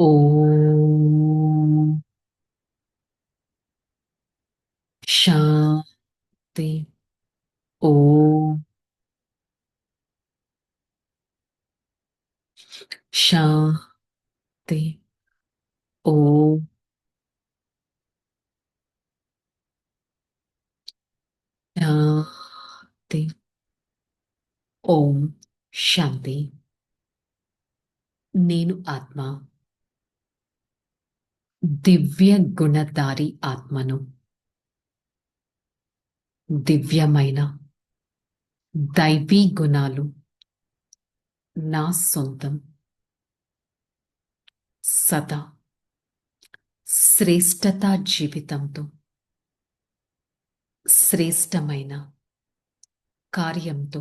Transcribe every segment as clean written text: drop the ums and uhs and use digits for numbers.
ఓం శాంతి. ఓం శాంతి. ఓం శాంతి. ఓం శాంతి. నేను ఆత్మ, దివ్య గుణధారి ఆత్మను. దివ్యమైన దైవీ గుణాలు నా సొంతం. సదా శ్రేష్టతా జీవితంతో శ్రేష్టమైన కార్యంతో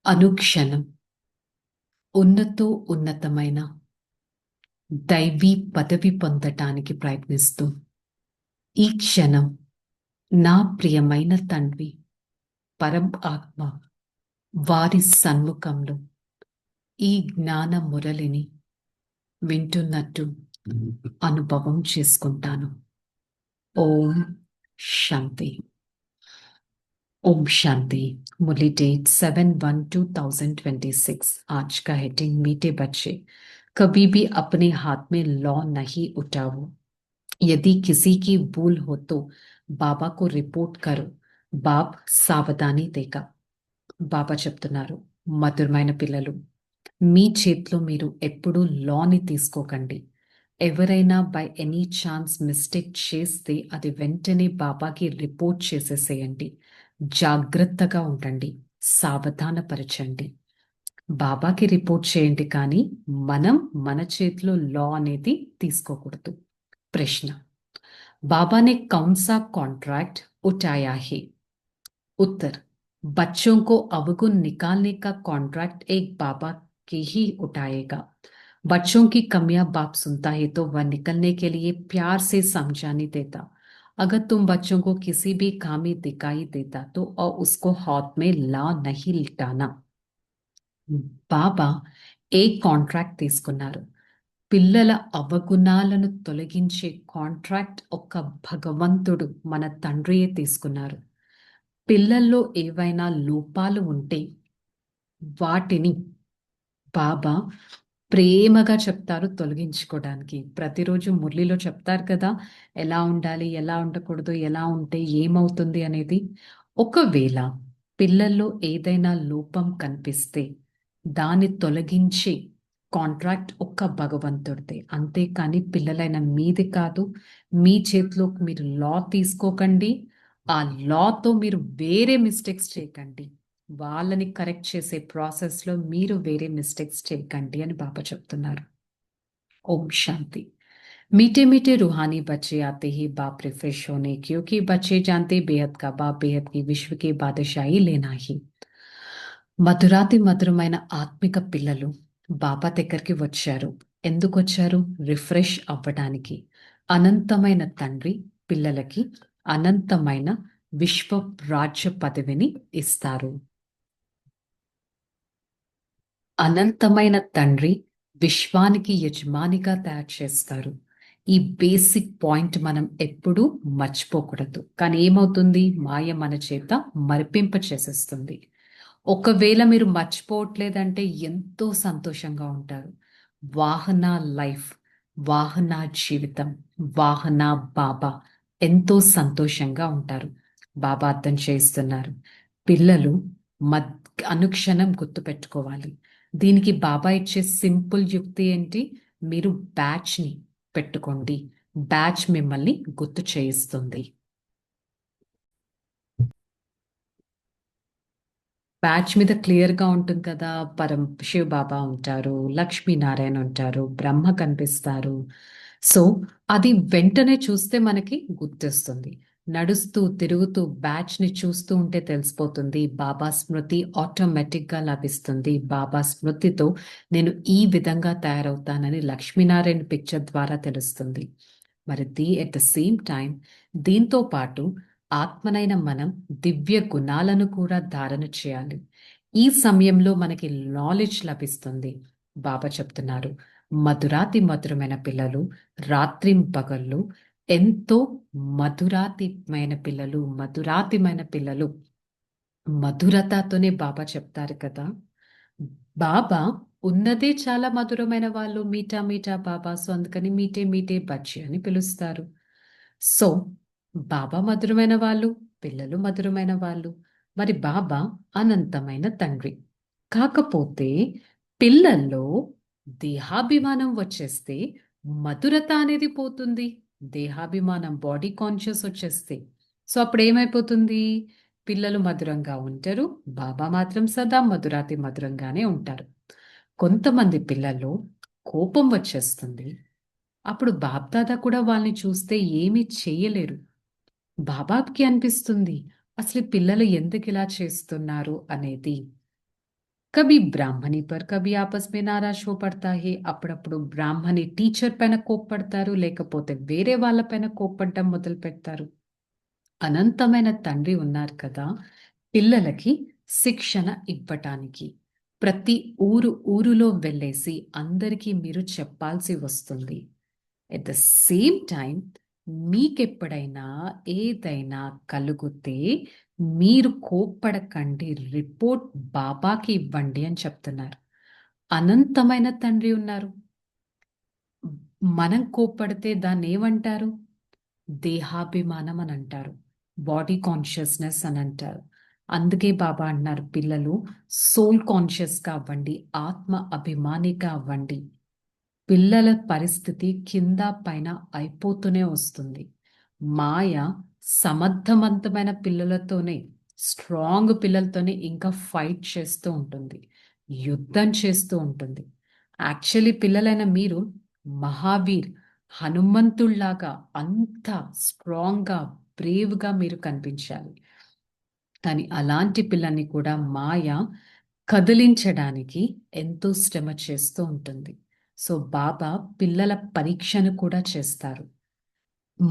అనుక్షణం ఉన్నతో ఉన్నతమైన దైవీ పదవి పొందటానికి ప్రయత్నిస్తూ ఈ క్షణం నా ప్రియమైన తండ్రి పరం ఆత్మ వారి సన్ముఖంలో ఈ జ్ఞాన మురళిని వింటున్నట్టు అనుభవం చేసుకుంటాను. ఓం శాంతి. ओम शांति। मुरली डेट 7/1/2026। आज का हेडिंग मीठे बच्चे, कभी भी अपने हाथ में लॉ नहीं उठाओ। यदि किसी की भूल हो तो बाबा को रिपोर्ट करो, बाप సావధాని దేగా. బాబా చెప్తున్నారు, మధురమైన పిల్లలు, మీ చేతిలో మీరు ఎప్పుడూ లాని తీసుకోకండి. ఎవరైనా బై ఎనీ ఛాన్స్ మిస్టేక్ చేస్తే అది వెంటనే బాబాకి రిపోర్ట్ చేసేసేయండి. జాగ్రత్తగా ఉండండి, సావధానపరచండి. బాబాకి రిపోర్ట్ చేయండి, కానీ మనం మన చేతిలో లా అనేది తీసుకోకూడదు. ప్రశ్న: बाबा ने कौन सा कॉन्ट्रैक्ट उठाया है? उत्तर: बच्चों को अवगुण निकालने का कॉन्ट्रैक्ट एक बाबा के ही उठाएगा। बच्चों की कमियां बाप सुनता है तो वह निकलने के लिए प्यार से समझाने देता। अगर तुम बच्चों को किसी भी खामी दिखाई देता तो और उसको हाथ में ला नहीं लिटाना। బాబా ఏ కాంట్రాక్ట్ తీసుకున్నారు? పిల్లల అవగుణాలను తొలగించే కాంట్రాక్ట్ ఒక్క భగవంతుడు మన తండ్రియే తీసుకున్నారు. పిల్లల్లో ఏవైనా లోపాలు ఉంటే వాటిని బాబా ప్రేమగా చెప్తారు తొలగించుకోవడానికి. ప్రతిరోజు మురళిలో చెప్తారు కదా, ఎలా ఉండాలి, ఎలా ఉండకూడదు, ఎలా ఉంటే ఏమవుతుంది అనేది. ఒకవేళ పిల్లల్లో ఏదైనా లోపం కనిపిస్తే దాన్ని తొలగించే కాంట్రాక్ట్ ఒక్క భగవంతుడిదే. అంతేకాని పిల్లలైన మీది కాదు. మీ చేతిలోకి మీరు లా తీసుకోకండి. ఆ లాతో మీరు వేరే మిస్టేక్స్ చేయకండి. వాళ్ళని కరెక్ట్ చేసే ప్రాసెస్లో మీరు వేరే మిస్టేక్స్ చేయకండి అని బాబా చెప్తున్నారు. ओम शांति। मीठे मीठे रूहानी बच्चे आते ही बाप रिफ्रेश होने, क्योंकि बच्चे जानते बेहद का बाप बेहद की विश्व की बादशाही लेना ही। మధురాతి మధురమైన ఆత్మిక పిల్లలు బాబా దగ్గరికి వచ్చారు. ఎందుకు వచ్చారు? రిఫ్రెష్ అవ్వడానికి. అనంతమైన తండ్రి పిల్లలకి అనంతమైన విశ్వ రాజ్య పదవిని ఇస్తారు. అనంతమైన తండ్రి విశ్వానికి యజమానిగా తయారు చేస్తారు. ఈ బేసిక్ పాయింట్ మనం ఎప్పుడూ మర్చిపోకూడదు. కానీ ఏమవుతుంది? మాయ మన చేత మరిపింప చేసేస్తుంది. ఒకవేళ మీరు మర్చిపోవట్లేదంటే ఎంతో సంతోషంగా ఉంటారు. వాహన లైఫ్, వాహన జీవితం, వాహన బాబా ఎంతో సంతోషంగా ఉంటారు. బాబా అర్థం చేస్తున్నారు, పిల్లలు అనుక్షణం గుర్తుపెట్టుకోవాలి. దీనికి బాబా ఇచ్చే సింపుల్ యుక్తి ఏంటి? మీరు బ్యాచ్ని పెట్టుకోండి. బ్యాచ్ మిమ్మల్ని గుర్తు చేయిస్తుంది. బ్యాచ్ మీద క్లియర్గా ఉంటుంది కదా, శివ బాబా ఉంటారు, లక్ష్మీనారాయణ ఉంటారు, బ్రహ్మ కనిపిస్తారు. సో అది వెంటనే చూస్తే మనకి గుర్తొస్తుంది. నడుస్తూ తిరుగుతూ బ్యాచ్ని చూస్తూ ఉంటే తెలిసిపోతుంది. బాబా స్మృతి ఆటోమేటిక్గా లభిస్తుంది. బాబా స్మృతితో నేను ఈ విధంగా తయారవుతానని లక్ష్మీనారాయణ పిక్చర్ ద్వారా తెలుస్తుంది. మరి ఎట్ ద సేమ్ టైం దీంతో పాటు ఆత్మనైన మనం దివ్య గుణాలను కూడా ధారణ చేయాలి. ఈ సమయంలో మనకి నాలెడ్జ్ లభిస్తుంది. బాబా చెప్తున్నారు, మధురాతి మధురమైన పిల్లలు రాత్రింపగళ్ళు ఎంతో మధురాతిమైన పిల్లలు, మధురాతిమైన పిల్లలు. మధురతతోనే బాబా చెప్తారు కదా. బాబా ఉన్నదే చాలా మధురమైన వాళ్ళు, మీఠా మీఠా బాబా. సో అందుకని మీటే మీటే బచ్చి అని పిలుస్తారు. సో బాబా మధురమైన వాళ్ళు, పిల్లలు మధురమైన వాళ్ళు. మరి బాబా అనంతమైన తండ్రి. కాకపోతే పిల్లల్లో దేహాభిమానం వచ్చేస్తే మధురత అనేది పోతుంది. దేహాభిమానం, బాడీ కాన్షియస్ వచ్చేస్తే సో అప్పుడు ఏమైపోతుంది? పిల్లలు మధురంగా ఉంటారు, బాబా మాత్రం సదా మధురాతి మధురంగానే ఉంటారు. కొంతమంది పిల్లల్లో కోపం వచ్చేస్తుంది. అప్పుడు బాప్దాదా కూడా వాళ్ళని చూస్తే ఏమీ చేయలేరు. బాబాకి అనిపిస్తుంది అసలు ఈ పిల్లలు ఎందుకు ఇలా చేస్తున్నారు అనేది. కభీ బ్రాహ్మణి పర్ కభీ ఆపస్ మే నారాజ్ హో పడతా హే. అప్పుడప్పుడు బ్రాహ్మణి టీచర్ పైన కోప్పడతారు, లేకపోతే వేరే వాళ్ళ పైన కోప్పడడం మొదలు పెడతారు. అనంతమైన తండ్రి ఉన్నారు కదా పిల్లలకి శిక్షణ ఇవ్వటానికి. ప్రతి ఊరులో వెళ్ళేసి అందరికీ మీరు చెప్పాల్సి వస్తుంది. ఎట్ ద సేమ్ టైం మీకెప్పుడైనా ఏదైనా కలిగితే మీరు కోప్పడకండి, రిపోర్ట్ బాబాకి ఇవ్వండి అని చెప్తున్నారు. అనంతమైన తండ్రి ఉన్నారు. మనం కోప్పడితే దాన్ని ఏమంటారు? దేహాభిమానం అని అంటారు, బాడీ కాన్షియస్నెస్ అని అంటారు. అందుకే బాబా అంటున్నారు, పిల్లలు సోల్ కాన్షియస్గా అవ్వండి, ఆత్మ అభిమానిగా అవ్వండి. పిల్లల పరిస్థితి కింద పైన అయిపోతూనే వస్తుంది. మాయ సమర్థవంతమైన పిల్లలతోనే, స్ట్రాంగ్ పిల్లలతోనే ఇంకా ఫైట్ చేస్తూ ఉంటుంది, యుద్ధం చేస్తూ ఉంటుంది. యాక్చువల్లీ పిల్లలైన మీరు మహావీర్, హనుమంతుల్లాగా అంత స్ట్రాంగ్గా, బ్రేవ్గా మీరు కనిపించాలి. కానీ అలాంటి పిల్లల్ని కూడా మాయ కదిలించడానికి ఎంతో శ్రమ చేస్తూ ఉంటుంది. సో బాబా పిల్లల పరీక్షను కూడా చేస్తారు.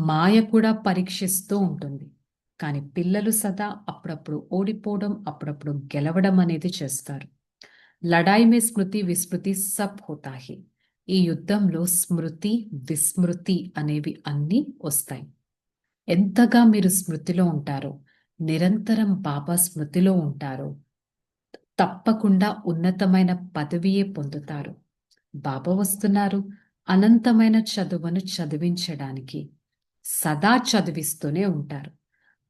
మాయ కూడా పరీక్షిస్తూ ఉంటుంది. కానీ పిల్లలు సదా అప్పుడప్పుడు ఓడిపోవడం, అప్పుడప్పుడు గెలవడం అనేది చేస్తారు. లడాయి మే స్మృతి విస్మృతి సబ్ హోతా హై. ఈ యుద్ధంలో స్మృతి విస్మృతి అనేవి అన్నీ వస్తాయి. ఎంతగా మీరు స్మృతిలో ఉంటారో, నిరంతరం బాబా స్మృతిలో ఉంటారో తప్పకుండా ఉన్నతమైన పదవియే పొందుతారు. బాబా వస్తున్నారు అనంతమైన చదువును చదివించడానికి. సదా చదివిస్తూనే ఉంటారు.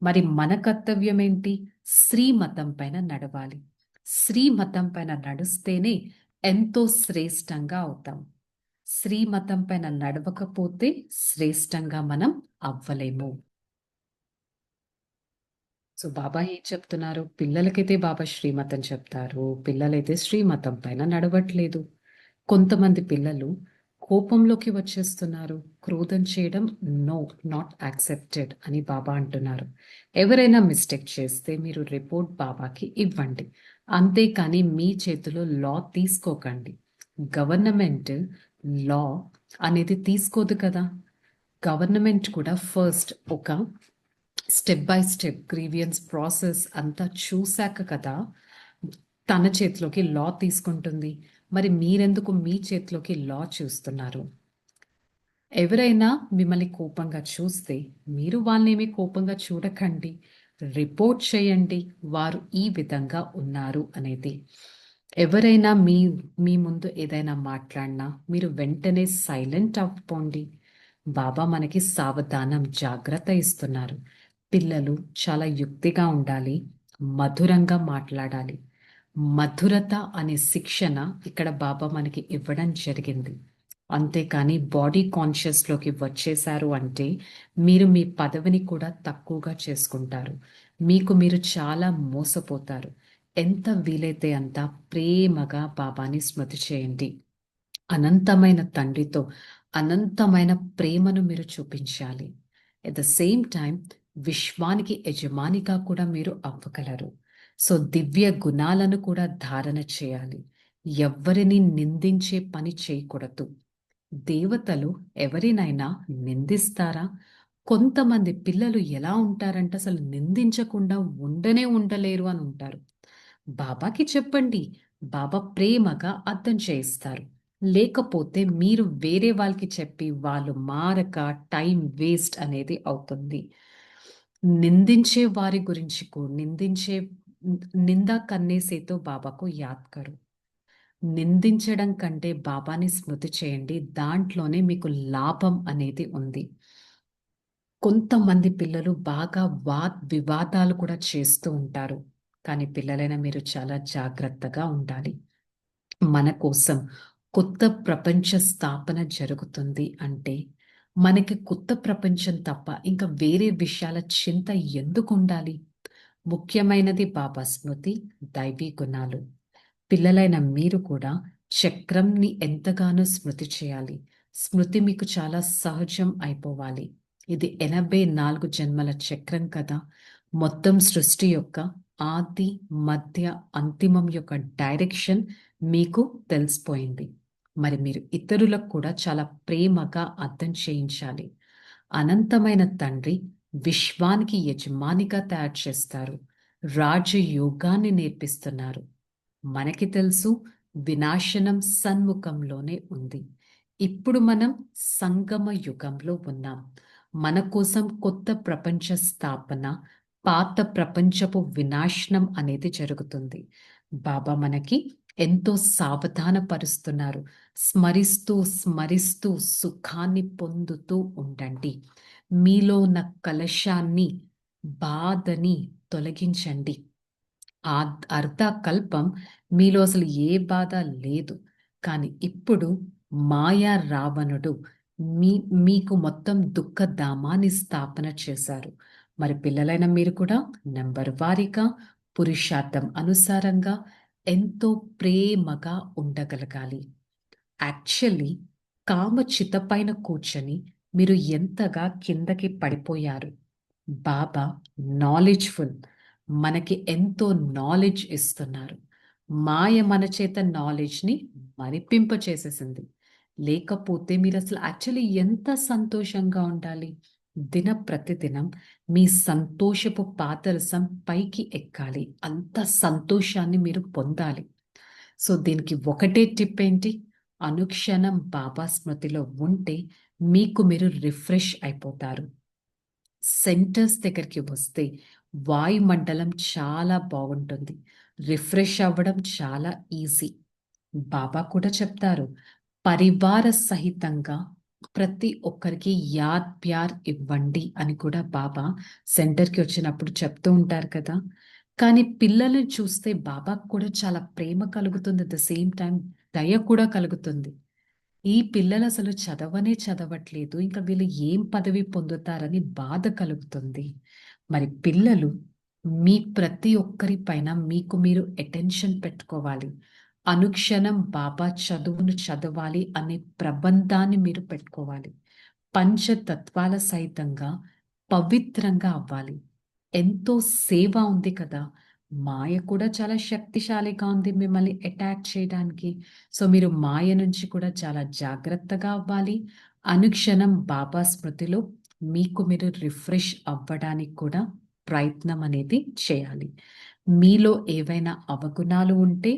మరి మన కర్తవ్యం ఏంటి? శ్రీమతం పైన నడవాలి. శ్రీమతం పైన నడుస్తేనే ఎంతో శ్రేష్టంగా అవుతాం. శ్రీమతం పైన నడవకపోతే శ్రేష్టంగా మనం అవ్వలేము. సో బాబా ఏం చెప్తున్నారు? పిల్లలకైతే బాబా శ్రీమతం చెప్తారు, పిల్లలైతే శ్రీమతం పైన నడవట్లేదు. కొంతమంది పిల్లలు కోపంలోకి వచ్చేస్తున్నారు. క్రోధం చేయడం నో, నాట్ యాక్సెప్టెడ్ అని బాబా అంటున్నారు. ఎవరైనా మిస్టేక్ చేస్తే మీరు రిపోర్ట్ బాబాకి ఇవ్వండి, అంతేకాని మీ చేతిలో లా తీసుకోకండి. గవర్నమెంట్ లా అనేది తీసుకోదు కదా. గవర్నమెంట్ కూడా ఫస్ట్ ఒక step by step grievance process అంతా చూశాక కదా తన చేతిలోకి లా తీసుకుంటుంది. మరి మీరెందుకు మీ చేతిలోకి లా చూస్తున్నారు? ఎవరైనా మిమ్మల్ని కోపంగా చూస్తే మీరు వాళ్ళనేమి కోపంగా చూడకండి, రిపోర్ట్ చేయండి వారు ఈ విధంగా ఉన్నారు అనేది. ఎవరైనా మీ మీ ముందు ఏదైనా మాట్లాడినా మీరు వెంటనే సైలెంట్ అవ్వండి. బాబా మనకి సావధానం, జాగ్రత్త ఇస్తున్నారు. పిల్లలు చాలా యుక్తిగా ఉండాలి, మధురంగా మాట్లాడాలి. మధురత అనే శిక్షణ ఇక్కడ బాబా మనకి ఇవ్వడం జరిగింది. అంతేకాని బాడీ కాన్షియస్లోకి వచ్చేశారు అంటే మీరు మీ పదవిని కూడా తక్కువగా చేసుకుంటారు. మీకు మీరు చాలా మోసపోతారు. ఎంత వీలైతే అంత ప్రేమగా బాబాని స్మృతి చేయండి. అనంతమైన తండ్రితో అనంతమైన ప్రేమను మీరు చూపించాలి. ఎట్ ద సేమ్ టైం విశ్వానికి యజమానిగా కూడా మీరు అవ్వగలరు. సో దివ్య గుణాలను కూడా ధారణ చేయాలి. ఎవ్వరిని నిందించే పని చేయకూడదు. దేవతలు ఎవరినైనా నిందిస్తారా? కొంతమంది పిల్లలు ఎలా ఉంటారంటే అసలు నిందించకుండా ఉండనే ఉండలేరు అని ఉంటారు. బాబాకి చెప్పండి, బాబా ప్రేమగా అర్థం చేయిస్తారు. లేకపోతే మీరు వేరే వాళ్ళకి చెప్పి వాళ్ళు మారక టైం వేస్ట్ అనేది అవుతుంది. నిందించే వారి గురించి నిందించే నిందా కర్నే సే తో బాబాకు యాద్ కరో. నిందించడం కంటే బాబాని స్మృతి చేయండి. దాంట్లోనే మీకు లాభం అనేది ఉంది. కొంతమంది పిల్లలు బాగా వివాదాలు కూడా చేస్తూ ఉంటారు. కానీ పిల్లలైన మీరు చాలా జాగ్రత్తగా ఉండాలి. మన కోసం కొత్త ప్రపంచ స్థాపన జరుగుతుంది అంటే, మనకి కొత్త ప్రపంచం తప్ప ఇంకా వేరే విషయాల చింత ఎందుకుండాలి? ముఖ్యమైనది బాబా స్మృతి, దైవీ గుణాలు. పిల్లలైన మీరు కూడా చక్రంని ఎంతగానో స్మృతి చేయాలి. స్మృతి మీకు చాలా సహజం అయిపోవాలి. ఇది 84 జన్మల చక్రం కదా! మొత్తం సృష్టి యొక్క ఆది, మధ్య, అంతిమం యొక్క డైరెక్షన్ మీకు తెలిసిపోయింది. మరి మీరు ఇతరులకు కూడా చాలా ప్రేమగా అర్థం చేయించాలి. అనంతమైన తండ్రి విశ్వానికి యజమానిగా తయారు చేస్తారు. రాజయోగాన్ని నేర్పిస్తున్నారు. మనకి తెలుసు వినాశనం సన్ముఖంలోనే ఉంది. ఇప్పుడు మనం సంగమ యుగంలో ఉన్నాం. మన కోసం కొత్త ప్రపంచ స్థాపన, పాత ప్రపంచపు వినాశనం అనేది జరుగుతుంది. బాబా మనకి ఎంతో సావధానపరుస్తున్నారు. స్మరిస్తూ స్మరిస్తూ సుఖాన్ని పొందుతూ ఉండండి. మీలో ఉన్న కలశాన్ని, బాధని తొలగించండి. అర్ధకల్పం మీలో అసలు ఏ బాధ లేదు. కానీ ఇప్పుడు మాయా రావణుడు మీ మీకు మొత్తం దుఃఖధామాన్ని స్థాపన చేశారు. మరి పిల్లలైన మీరు కూడా నంబర్ వారీగా పురుషార్థం అనుసారంగా ఎంతో ప్రేమగా ఉండగలగాలి. యాక్చువల్లీ కామచిత పైన కూర్చొని మీరు ఎంతగా కిందకి పడిపోయారు. బాబా నాలెడ్జ్‌ఫుల్. మనకి ఎంతో నాలెడ్జ్ ఇస్తున్నారు. మాయ మన చేత నాలెడ్జ్‌ని మరిపింప చేసేసింది. లేకపోతే మీరసలు యాక్చువల్లీ ఎంత సంతోషంగా ఉండాలి. ప్రతిదినం మీ సంతోషపు పాదరసం పైకి ఎక్కాలి. అంత సంతోషాన్ని మీరు పొందాలి. సో, దీనికి ఒకటే టిప్ ఏంటి? అనుక్షణం బాబా స్మృతిలో ఉంటే మీకు మీరు రిఫ్రెష్ అయిపోతారు. సెంటర్స్ దగ్గరికి వస్తే వాయుమండలం చాలా బాగుంటుంది. రిఫ్రెష్ అవ్వడం చాలా ఈజీ. బాబా కూడా చెప్తారు, పరివార సహితంగా ప్రతి ఒక్కరికి యాద్ ప్యార్ ఇవ్వండి అని కూడా బాబా సెంటర్‌కి వచ్చినప్పుడు చెప్తూ ఉంటారు కదా! కానీ పిల్లల్ని చూస్తే బాబాకు కూడా చాలా ప్రేమ కలుగుతుంది. అట్ ద సేమ్ టైమ్ దయ కూడా కలుగుతుంది. ఈ పిల్లలసలు చదవనే చదవట్లేదు. ఇంక వీళ్ళు ఏం పదవి పొందుతారని బాధ కలుగుతుంది. మరి పిల్లలు మీ ప్రతి ఒక్కరి పైన మీకు మీరు అటెన్షన్ పెట్టుకోవాలి. అనుక్షణం బాబా చదువును చదవాలి అనే ప్రబంధాన్ని మీరు పెట్టుకోవాలి. పంచతత్వాల సహితంగా పవిత్రంగా అవ్వాలి. ఎంతో సేవ ఉంది కదా! మాయ కూడా చాలా శక్తిశాలిగా ఉంది మిమ్మల్ని అటాక్ చేయడానికి. సో, మీరు మాయ నుంచి కూడా చాలా జాగ్రత్తగా అవ్వాలి. అనుక్షణం బాబా స్మృతిలో మీకు మీరు రిఫ్రెష్ అవ్వడానికి కూడా ప్రయత్నం అనేది చేయాలి. మీలో ఏవైనా అవగుణాలు ఉంటే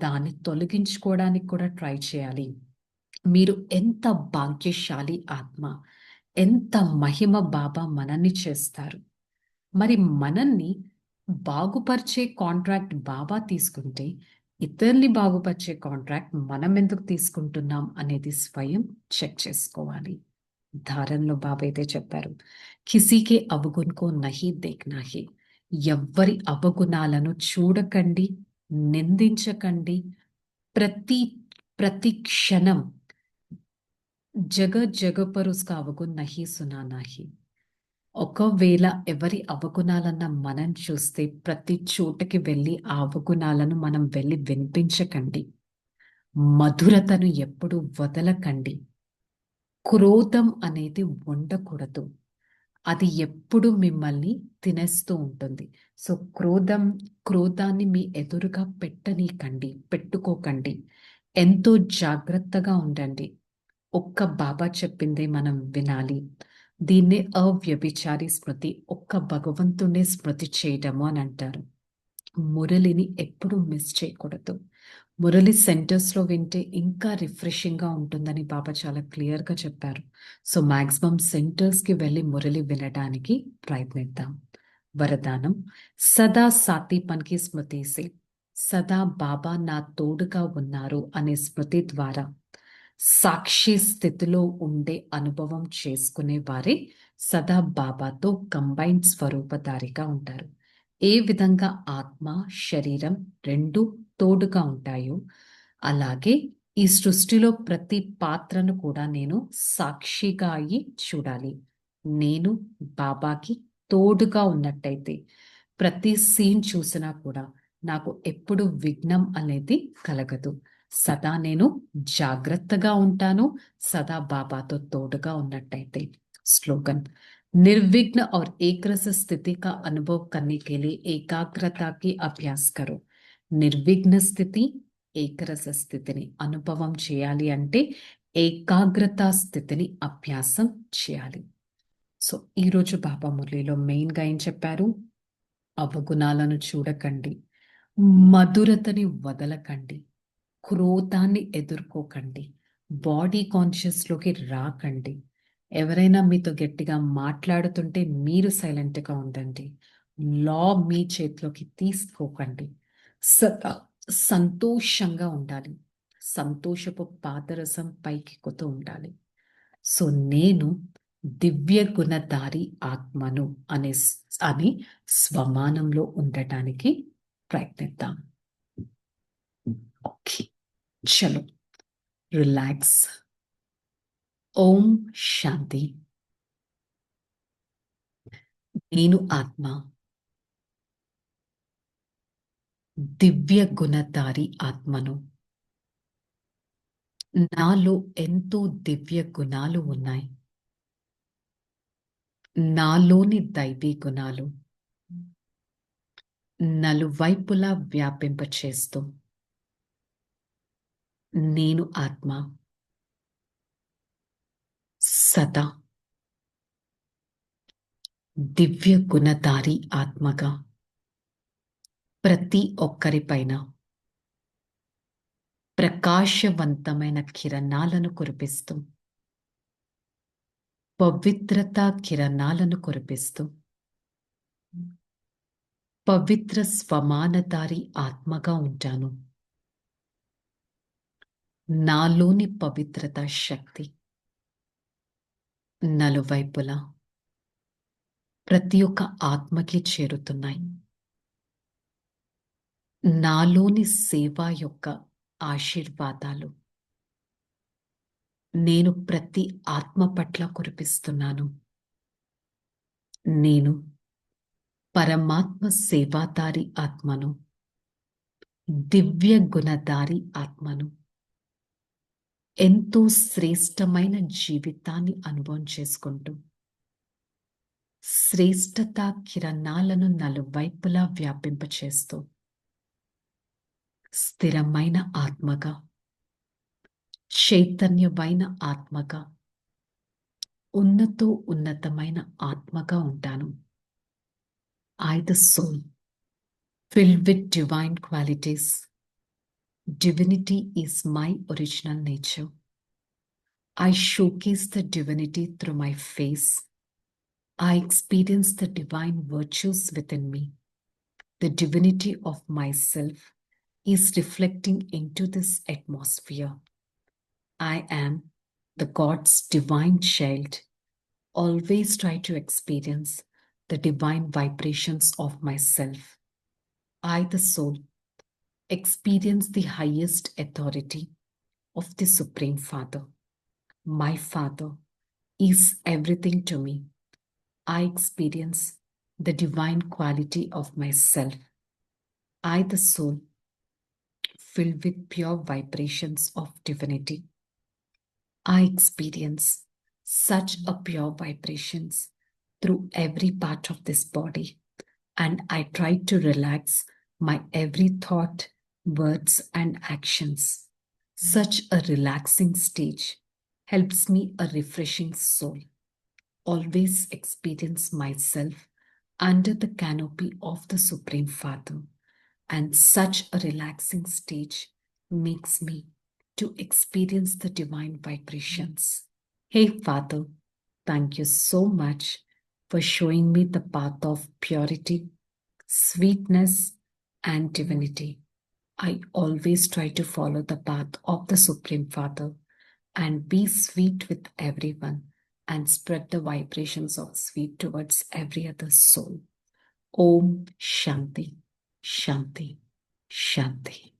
దాన్ని తొలగించుకోవడానికి కూడా ట్రై చేయాలి. మీరు ఎంత భాగ్యశాలి ఆత్మ. ఎంత మహిమ బాబా మనల్ని చేస్తారు. మరి మనల్ని బాగుపరిచే కాంట్రాక్ట్ బాబా తీసుకుంటే, ఇతరుల్ని బాగుపరిచే కాంట్రాక్ట్ మనం ఎందుకు తీసుకుంటున్నాం అనేది స్వయం చెక్ చేసుకోవాలి. ధారణలో బాబా అయితే చెప్పారు, కిసీకే అవగుణ్ కో నహీ దేఖ్నా హై. ఎవ్వరి అవగుణాలను చూడకండి, నిందించకండి. ప్రతి ప్రతి క్షణం జగ జగ పర్ ఉస్కా అవగుణ్ నహీ సునానా హై. ఒకవేళ ఎవరి అవగుణాలన్నా మనం చూస్తే ప్రతి చోటకి వెళ్ళి ఆ అవగుణాలను మనం వెళ్ళి వినిపించకండి. మధురతను ఎప్పుడు వదలకండి. క్రోధం అనేది ఉండకూడదు. అది ఎప్పుడు మిమ్మల్ని తినేస్తూ ఉంటుంది. సో, క్రోధాన్ని మీ ఎదురుగా పెట్టనీకండి. పెట్టుకోకండి. ఎంతో జాగ్రత్తగా ఉండండి. ఒక్క బాబా చెప్పిందే మనం వినాలి. దీన్నే అవ్యభిచారి స్మృతి. ఒక్క భగవంతుడినే స్మృతి చేయడము అని అంటారు. మురళిని ఎప్పుడూ మిస్ చేయకూడదు. మురళి సెంటర్స్లో వింటే ఇంకా రిఫ్రెషింగ్గా ఉంటుందని బాబా చాలా క్లియర్గా చెప్పారు. సో మ్యాక్సిమం సెంటర్స్కి వెళ్ళి మురళి వినడానికి ప్రయత్నిద్దాం. వరదానం సదా సాతీపన్కి స్మృతి సే, సదా బాబా నా తోడుగా ఉన్నారు అనే స్మృతి ద్వారా సాక్షి స్థితిలో ఉండే అనుభవం చేసుకునే వారే సదా బాబాతో కంబైన్డ్ స్వరూపధారిగా ఉంటారు. ఏ విధంగా ఆత్మ శరీరం రెండు తోడుగా ఉంటాయో అలాగే ఈ సృష్టిలో ప్రతి పాత్రను కూడా నేను సాక్షిగా అయి చూడాలి. నేను బాబాకి తోడుగా ఉన్నట్టయితే ప్రతి సీన్ చూసినా కూడా నాకు ఎప్పుడు విఘ్నం అనేది కలగదు. సదా నేను జాగ్రత్తగా ఉంటాను సదా బాబాతో తోడుగా ఉన్నట్టయితే. स्लोगन निर्विघ्न और एकरस स्थिति का अनुभव करने के लिए एकाग्रता की अभ्यास करो. నిర్విఘ్న స్థితి ఏకరస స్థితిని అనుభవం చేయాలి అంటే ఏకాగ్రత స్థితిని అభ్యాసం చేయాలి. సో ఈరోజు బాబా మురళిలో మెయిన్గా ఏం చెప్పారు? అవగుణాలను చూడకండి, మధురతని వదలకండి, క్రోధాన్ని ఎదుర్కోకండి, బాడీ కాన్షియస్లోకి రాకండి. ఎవరైనా మీతో గట్టిగా మాట్లాడుతుంటే మీరు సైలెంట్గా ఉండండి. లా మీ చేతిలోకి తీసుకోకండి. సదా సంతోషంగా ఉండాలి. సంతోషపు పాదరసం పైకెక్కుతూ ఉండాలి. సో నేను దివ్య గుణధారి ఆత్మను అని స్వమానంలో ఉండటానికి ప్రయత్నిద్దాం. ఓకే, చలో రిలాక్స్. ఓం శాంతి. నేను ఆత్మ దివ్య గుణధారి ఆత్మను. నాలో ఎంతో దివ్య గుణాలు ఉన్నాయి. నాలోని దైవీ గుణాలు నలువైపులా వ్యాపింపచేస్తూ నేను ఆత్మ సదా దివ్య గుణధారి ఆత్మగా ప్రతి ఒక్కరిపైన ప్రకాశవంతమైన కిరణాలను కురిపిస్తూ పవిత్రత కిరణాలను కురిపిస్తూ పవిత్ర స్వమానధారి ఆత్మగా ఉంటాను. నాలోని పవిత్రత శక్తి నలువైపులా ప్రతి ఒక్క ఆత్మకి చేరుతున్నాయి. నాలోని సేవ యొక్క ఆశీర్వాదాలు నేను ప్రతి ఆత్మ పట్ల కురిపిస్తున్నాను. నేను పరమాత్మ సేవాదారి ఆత్మను, దివ్య గుణధారి ఆత్మను. ఎంతో శ్రేష్టమైన జీవితాన్ని అనుభవం చేసుకుంటూ శ్రేష్టత కిరణాలను నలువైపులా వ్యాపింపచేస్తూ స్థిరమైన ఆత్మగా, చైతన్యమైన ఆత్మగా, ఉన్నతమైన ఆత్మగా ఉంటాను. I, the soul, filled with divine qualities. Divinity is my original nature. I showcase the divinity through my face. I experience the divine virtues within me. The divinity of myself is reflecting into this atmosphere. I am the God's divine child. Always try to experience the divine vibrations of myself. I, the soul, experience the highest authority of the Supreme Father. My Father is everything to me. I experience the divine quality of myself. I, the soul, filled with pure vibrations of divinity. I experience such a pure vibrations through every part of this body, and I try to relax my every thought, words, and actions. Such a relaxing stage helps me a refreshing soul. Always experience myself under the canopy of the Supreme Father, and such a relaxing stage makes me to experience the divine vibrations. Hey, Father, thank you so much for showing me the path of purity, sweetness, and divinity. I always try to follow the path of the Supreme Father and be sweet with everyone and spread the vibrations of sweet towards every other soul. Om Shanti, Shanti, Shanti.